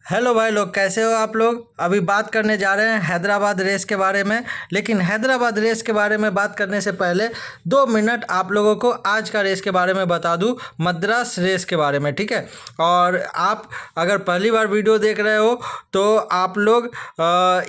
Hello भाई लोग, कैसे हो आप लोग। अभी बात करने जा रहे हैं हैदराबाद रेस के बारे में। लेकिन हैदराबाद रेस के बारे में बात करने से पहले 2 मिनट आप लोगों को आज का रेस के बारे में बता दूं, मद्रास रेस के बारे में, ठीक है। और आप अगर पहली बार वीडियो देख रहे हो तो आप लोग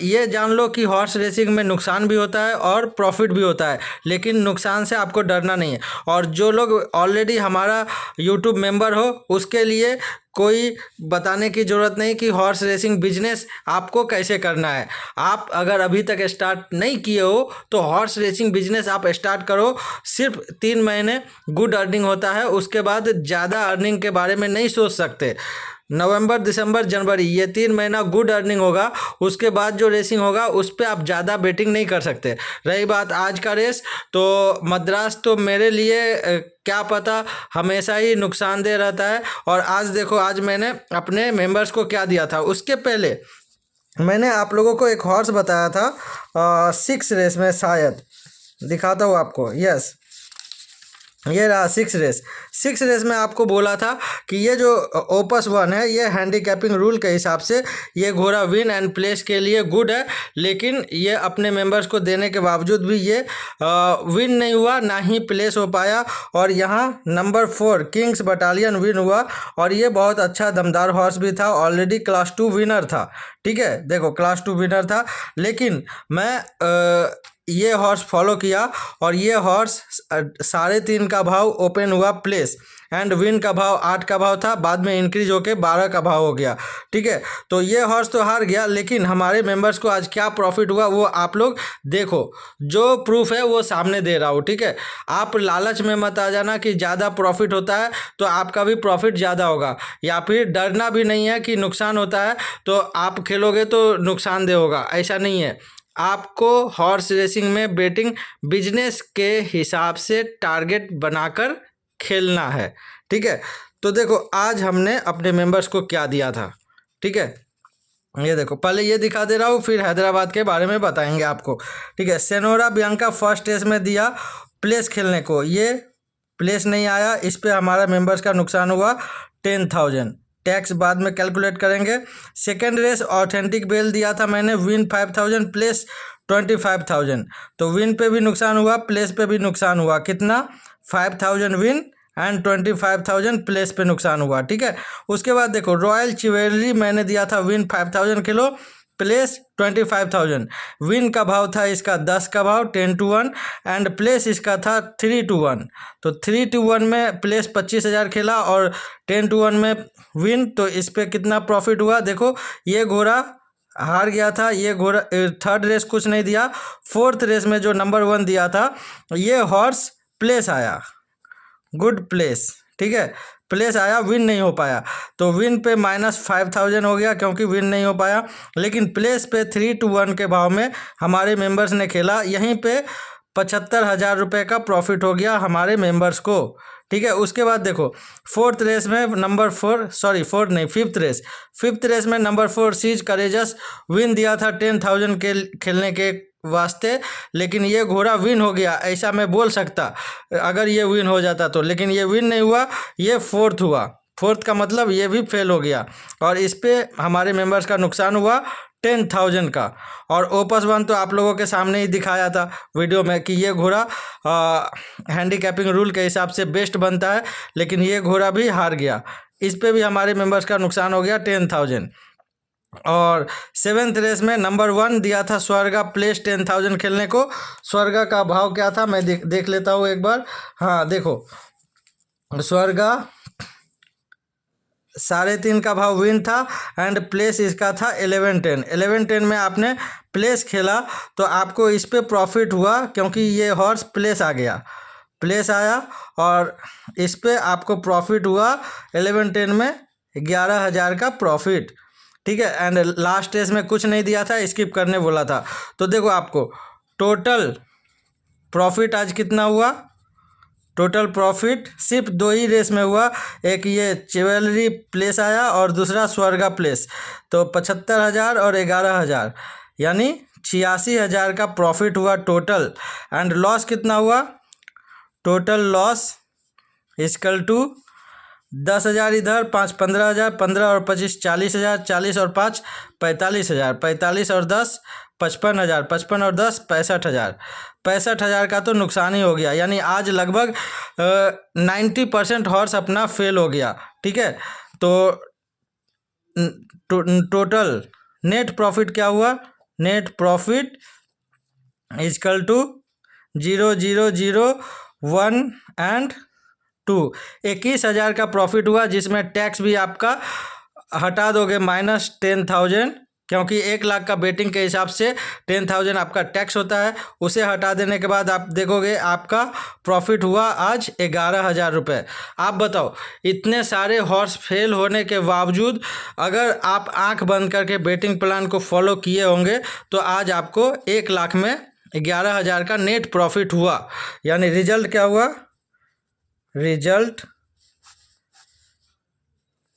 ये जान लो कि हॉर्स रेसिंग में नुकसान भी होता है और प्रॉफिट भी होता है, लेकिन नुकसान से आपको डरना नहीं है। और जो लोग ऑलरेडी हमारा यूट्यूब मेंबर हो उसके लिए कोई बताने की ज़रूरत नहीं कि हॉर्स रेसिंग बिजनेस आपको कैसे करना है। आप अगर अभी तक स्टार्ट नहीं किए हो तो हॉर्स रेसिंग बिजनेस आप स्टार्ट करो। सिर्फ 3 महीने गुड अर्निंग होता है, उसके बाद ज़्यादा अर्निंग के बारे में नहीं सोच सकते। नवंबर, दिसंबर, जनवरी ये 3 महीना गुड अर्निंग होगा। उसके बाद जो रेसिंग होगा उस पर आप ज़्यादा बेटिंग नहीं कर सकते। रही बात आज का रेस, तो मद्रास तो मेरे लिए क्या पता हमेशा ही नुकसानदेह रहता है। और आज देखो, आज मैंने अपने मेंबर्स को क्या दिया था। उसके पहले मैंने आप लोगों को एक हॉर्स बताया था 6 रेस में, शायद दिखाता हूँ आपको। यस, ये रहा 6 रेस। 6 रेस में आपको बोला था कि ये जो ओपस 1 है ये हैंडीकैपिंग रूल के हिसाब से ये घोड़ा विन एंड प्लेस के लिए गुड है, लेकिन ये अपने मेंबर्स को देने के बावजूद भी ये विन नहीं हुआ, ना ही प्लेस हो पाया। और यहाँ नंबर 4 किंग्स बटालियन विन हुआ, और ये बहुत अच्छा दमदार हॉर्स भी था, ऑलरेडी क्लास 2 विनर था। ठीक है, देखो क्लास 2 विनर था। लेकिन मैं ये हॉर्स फॉलो किया, और ये हॉर्स 3.5 का भाव ओपन हुआ प्लेस, एंड विन का भाव 8 का भाव था, बाद में इंक्रीज होके 12 का भाव हो गया। ठीक है, तो ये हॉर्स तो हार गया, लेकिन हमारे मेंबर्स को आज क्या प्रॉफिट हुआ वो आप लोग देखो। जो प्रूफ है वो सामने दे रहा हूँ, ठीक है। आप लालच में मत आ जाना कि ज़्यादा प्रॉफिट होता है तो आपका भी प्रॉफिट ज़्यादा होगा, या फिर डरना भी नहीं है कि नुकसान होता है तो आप खेलोगे तो नुकसानदेह होगा, ऐसा नहीं है। आपको हॉर्स रेसिंग में बेटिंग बिजनेस के हिसाब से टारगेट बनाकर खेलना है, ठीक है। तो देखो आज हमने अपने मेंबर्स को क्या दिया था, ठीक है। ये देखो, पहले ये दिखा दे रहा हूँ, फिर हैदराबाद के बारे में बताएंगे आपको, ठीक है। सेनोरा बियांका फर्स्ट टेस्ट में दिया प्लेस खेलने को, ये प्लेस नहीं आया, इस पे हमारा मेंबर्स का नुकसान हुआ 10,000। टैक्स बाद में कैलकुलेट करेंगे। सेकेंड रेस ऑथेंटिक बेल दिया था मैंने, विन 5,000 प्लेस 25,000। तो विन पे भी नुकसान हुआ, प्लेस पे भी नुकसान हुआ। कितना? 5,000 विन एंड 25,000 प्लेस पे नुकसान हुआ, ठीक है। उसके बाद देखो रॉयल चिवेलरी मैंने दिया था विन 5,000 किलो, प्लेस 25,000। विन का भाव था इसका 10 का भाव, 10-1, एंड प्लेस इसका था 3-1। तो 3-1 में प्लेस 25,000 खेला और 10-1 में विन, तो इस पर कितना प्रॉफिट हुआ देखो। ये घोड़ा हार गया था, ये घोड़ा थर्ड रेस कुछ नहीं दिया। फोर्थ रेस में जो नंबर 1 दिया था ये हॉर्स प्लेस आया, गुड प्लेस, ठीक है। प्लेस आया, विन नहीं हो पाया, तो विन पे -5,000 हो गया क्योंकि विन नहीं हो पाया। लेकिन प्लेस पे 3-1 के भाव में हमारे मेंबर्स ने खेला, यहीं पे 75,000 रुपये का प्रॉफिट हो गया हमारे मेंबर्स को, ठीक है। उसके बाद देखो फोर्थ रेस में नंबर 4, सॉरी फोर्थ नहीं, फिफ्थ रेस में नंबर 4 सीज करेजस विन दिया था 10,000 के खेलने के वास्ते। लेकिन ये घोड़ा विन हो गया ऐसा मैं बोल सकता अगर ये विन हो जाता तो, लेकिन ये विन नहीं हुआ, ये फोर्थ हुआ। फोर्थ का मतलब ये भी फेल हो गया, और इस पे हमारे मेंबर्स का नुकसान हुआ 10,000 का। और ओपस 1 तो आप लोगों के सामने ही दिखाया था वीडियो में कि ये घोड़ा हैंडीकैपिंग रूल के हिसाब से बेस्ट बनता है, लेकिन ये घोड़ा भी हार गया, इस पे भी हमारे मेंबर्स का नुकसान हो गया 10,000। और सेवेंथ रेस में नंबर 1 दिया था स्वर्गा प्लेस 10,000 खेलने को। स्वर्गा का भाव क्या था मैं देख लेता हूँ एक बार। हाँ देखो, स्वर्गा 3.5 का भाव विन था, एंड प्लेस इसका था 11-10 में आपने प्लेस खेला तो आपको इस पे प्रॉफिट हुआ, क्योंकि ये हॉर्स प्लेस आ गया, प्लेस आया, और इस पे आपको प्रॉफिट हुआ 11-10 में 11,000 का प्रॉफिट, ठीक है। एंड लास्ट रेस में कुछ नहीं दिया था, स्किप करने बोला था। तो देखो आपको टोटल प्रॉफिट आज कितना हुआ। टोटल प्रॉफिट सिर्फ 2 ही रेस में हुआ, एक ये चिवेलरी प्लेस आया और दूसरा स्वर्गा प्लेस, तो 75,000 और 11,000, यानी 86,000 का प्रॉफिट हुआ टोटल। एंड लॉस कितना हुआ? टोटल लॉस इक्वल टू 10,000 इधर, 5 15,000, 15 और 25 40,000, 40 और 5 45,000, 45 और 10 55,000, 55 और 10 65,000, 65,000 का तो नुकसान ही हो गया। यानी आज लगभग 90% हॉर्स अपना फेल हो गया। ठीक है, तो टोटल नेट प्रॉफिट क्या हुआ? Net profit is equal to 0 0 0 1 and 2, 21,000 का प्रॉफिट हुआ, जिसमें टैक्स भी आपका हटा दोगे -10,000, क्योंकि 1 लाख का बेटिंग के हिसाब से 10,000 आपका टैक्स होता है। उसे हटा देने के बाद आप देखोगे आपका प्रॉफिट हुआ आज 11,000 रुपये। आप बताओ, इतने सारे हॉर्स फेल होने के बावजूद अगर आप आंख बंद करके बेटिंग प्लान को फॉलो किए होंगे तो आज आपको 1 लाख में 11,000 का नेट प्रॉफिट हुआ। यानी रिजल्ट क्या हुआ? रिजल्ट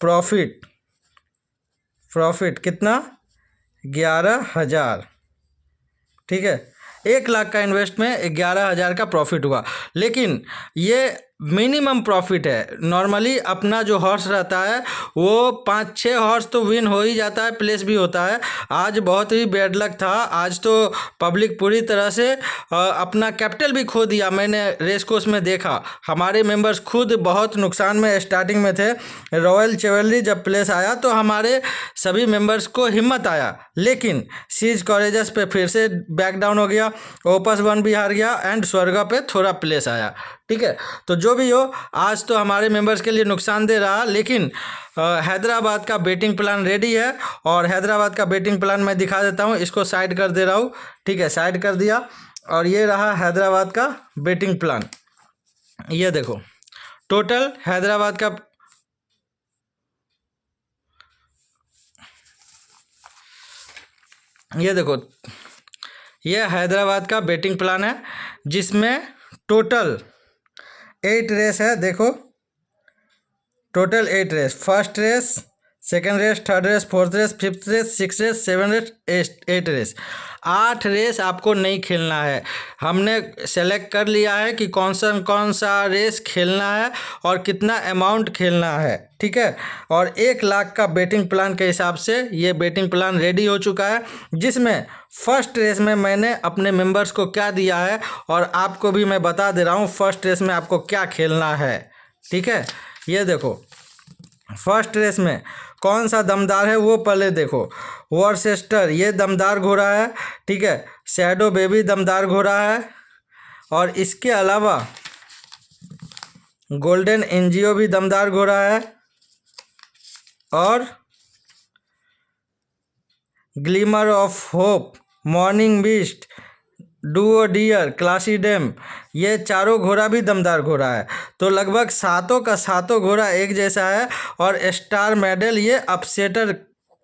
प्रॉफिट कितना? 11,000। ठीक है, 1 लाख का इन्वेस्ट में 11,000 का प्रॉफिट हुआ। लेकिन ये मिनिमम प्रॉफिट है। नॉर्मली अपना जो हॉर्स रहता है वो 5-6 हॉर्स तो विन हो ही जाता है, प्लेस भी होता है। आज बहुत ही बैड लक था। आज तो पब्लिक पूरी तरह से अपना कैपिटल भी खो दिया। मैंने रेस कोर्स में देखा, हमारे मेंबर्स खुद बहुत नुकसान में स्टार्टिंग में थे। रॉयल चेवलरी जब प्लेस आया तो हमारे सभी मेंबर्स को हिम्मत आया, लेकिन सीज कॉरेजस पे फिर से बैक डाउन हो गया। ओपस 1 भी हार गया एंड स्वर्गा पे थोड़ा प्लेस आया। ठीक है, तो जो भी हो, आज तो हमारे मेंबर्स के लिए नुकसानदेह रहा, लेकिन हैदराबाद का बेटिंग प्लान रेडी है। और हैदराबाद का बेटिंग प्लान मैं दिखा देता हूँ, इसको साइड कर दे रहा हूँ। ठीक है, साइड कर दिया। और ये रहा हैदराबाद का बेटिंग प्लान। ये देखो, टोटल हैदराबाद का ये देखो, ये हैदराबाद का बेटिंग प्लान है, जिसमें टोटल 8 रेस है। देखो, total 8 race. First race, second race, third race, fourth race, fifth race, 6 race, 7 race, 8 race. 8 race आपको नहीं खेलना है। हमने सेलेक्ट कर लिया है कि कौन सा रेस खेलना है और कितना अमाउंट खेलना है। ठीक है, और 1 लाख का बेटिंग प्लान के हिसाब से ये बेटिंग प्लान रेडी हो चुका है, जिसमें फर्स्ट रेस में मैंने अपने मेंबर्स को क्या दिया है और आपको भी मैं बता दे रहा हूँ फर्स्ट रेस में आपको क्या खेलना है। ठीक है, ये देखो, फर्स्ट रेस में कौन सा दमदार है वो पहले देखो। वॉरचेस्टर, ये दमदार घोड़ा है। ठीक है, शैडो बेबी दमदार घोड़ा है। और इसके अलावा गोल्डन एनजीओ भी दमदार घोड़ा है। और Glimmer of Hope, Morning Beast, Duo Dear, Classy Dam, ये चारों घोड़ा भी दमदार घोड़ा है। तो लगभग सातों का सातों घोड़ा एक जैसा है। और स्टार मेडल ये अपसेटर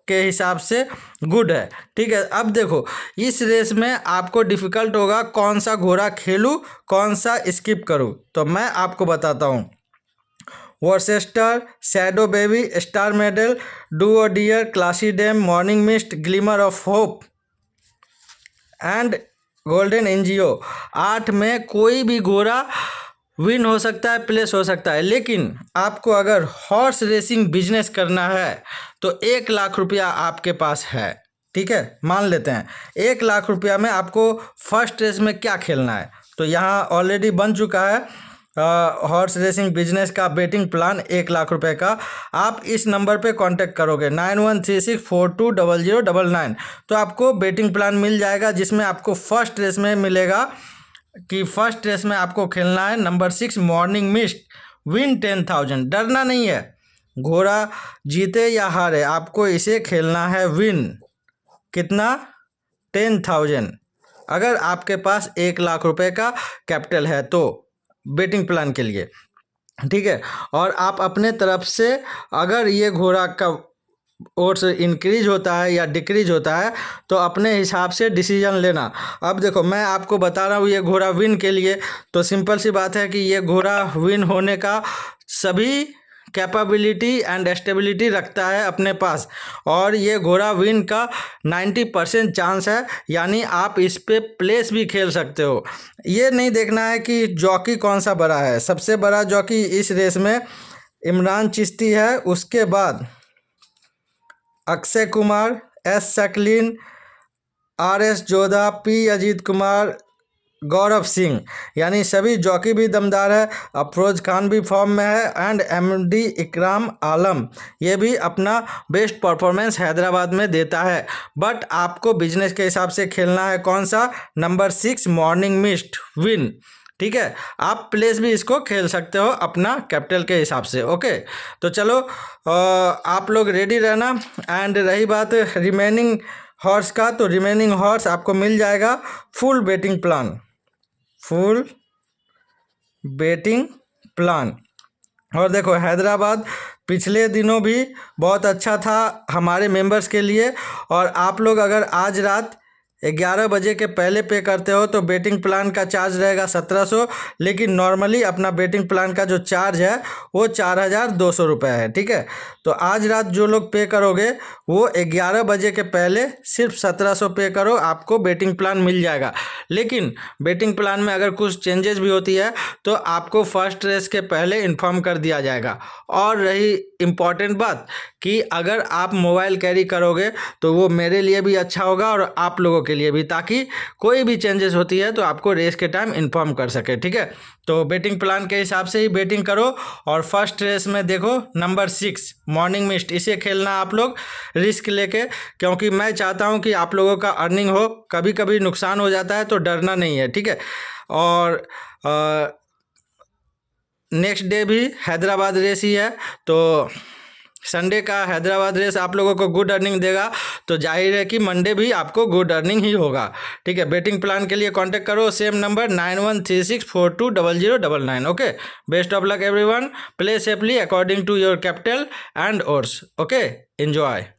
के हिसाब से गुड है। ठीक है, अब देखो, इस रेस में आपको डिफ़िकल्ट होगा कौन सा घोड़ा खेलूँ, कौन सा स्किप करूँ। तो मैं आपको बताता हूँ। Warchester, Shadow Baby, Star Medal, Duo Dear, Classy Dame, Morning Mist, Glimmer of Hope and Golden NGO. 8 में कोई भी घोड़ा विन हो सकता है, प्लेस हो सकता है। लेकिन आपको अगर हॉर्स रेसिंग बिजनेस करना है तो 1 लाख रुपया आपके पास है। ठीक है, मान लेते हैं 1 लाख रुपया में आपको फर्स्ट रेस में क्या खेलना है। तो यहाँ ऑलरेडी बन चुका है हॉर्स रेसिंग बिजनेस का बेटिंग प्लान 1 लाख रुपए का। आप इस नंबर पे कांटेक्ट करोगे 9136420099, तो आपको बेटिंग प्लान मिल जाएगा, जिसमें आपको फर्स्ट रेस में मिलेगा कि फर्स्ट रेस में आपको खेलना है नंबर 6 मॉर्निंग मिस्ट, विन 10,000। डरना नहीं है, घोड़ा जीते या हारे, आपको इसे खेलना है विन। कितना? 10,000। अगर आपके पास 1 लाख रुपए का कैपिटल है तो बेटिंग प्लान के लिए। ठीक है, और आप अपने तरफ से अगर ये घोड़ा का ओट्स इंक्रीज होता है या डिक्रीज होता है तो अपने हिसाब से डिसीजन लेना। अब देखो, मैं आपको बता रहा हूँ ये घोड़ा विन के लिए, तो सिंपल सी बात है कि ये घोड़ा विन होने का सभी कैपेबिलिटी एंड स्टेबिलिटी रखता है अपने पास, और ये घोड़ा विन का 90% चांस है। यानी आप इस पे प्लेस भी खेल सकते हो। ये नहीं देखना है कि जॉकी कौन सा बड़ा है। सबसे बड़ा जॉकी इस रेस में इमरान चिश्ती है, उसके बाद Akshay Kumar, S Shaklin, R S Jodha, P Ajit Kumar, Gaurav Singh, यानी सभी जॉकी भी दमदार है। अफरोज खान भी फॉर्म में है एंड एमडी इकराम आलम, ये भी अपना बेस्ट परफॉर्मेंस हैदराबाद में देता है। बट आपको बिजनेस के हिसाब से खेलना है। कौन सा? Number 6 morning mist win. ठीक है, आप प्लेस भी इसको खेल सकते हो अपना कैपिटल के हिसाब से। ओके, तो चलो आप लोग रेडी रहना। एंड रही बात रिमेनिंग हॉर्स का, तो रिमेनिंग हॉर्स आपको मिल जाएगा full betting plan, full betting plan. और देखो हैदराबाद पिछले दिनों भी बहुत अच्छा था हमारे मेंबर्स के लिए। और आप लोग अगर आज रात 11 बजे के पहले पे करते हो तो बेटिंग प्लान का चार्ज रहेगा 1700, लेकिन नॉर्मली अपना बेटिंग प्लान का जो चार्ज है वो 4200 रुपये है। ठीक है, तो आज रात जो लोग पे करोगे वो 11 बजे के पहले सिर्फ 1700 पे करो, आपको बेटिंग प्लान मिल जाएगा। लेकिन बेटिंग प्लान में अगर कुछ चेंजेस भी होती है तो आपको फर्स्ट रेस के पहले इन्फॉर्म कर दिया जाएगा। और रही इम्पॉर्टेंट बात कि अगर आप मोबाइल कैरी करोगे तो वो मेरे लिए भी अच्छा होगा और आप लोगों के लिए भी, ताकि कोई भी चेंजेस होती है तो आपको रेस के टाइम इन्फॉर्म कर सके। ठीक है, तो बेटिंग प्लान के हिसाब से ही बेटिंग करो। और फर्स्ट रेस में देखो नंबर 6 मॉर्निंग मिस्ट, इसे खेलना आप लोग रिस्क लेके, क्योंकि मैं चाहता हूं कि आप लोगों का अर्निंग हो। कभी कभी नुकसान हो जाता है तो डरना नहीं है। ठीक है, और नेक्स्ट डे भी हैदराबाद रेस ही है, तो संडे का हैदराबाद रेस आप लोगों को गुड अर्निंग देगा, तो जाहिर है कि मंडे भी आपको गुड अर्निंग ही होगा। ठीक है, बेटिंग प्लान के लिए कांटेक्ट करो same number 9136420099। Okay, best of luck everyone, play safely according to your capital and odds. Okay, enjoy.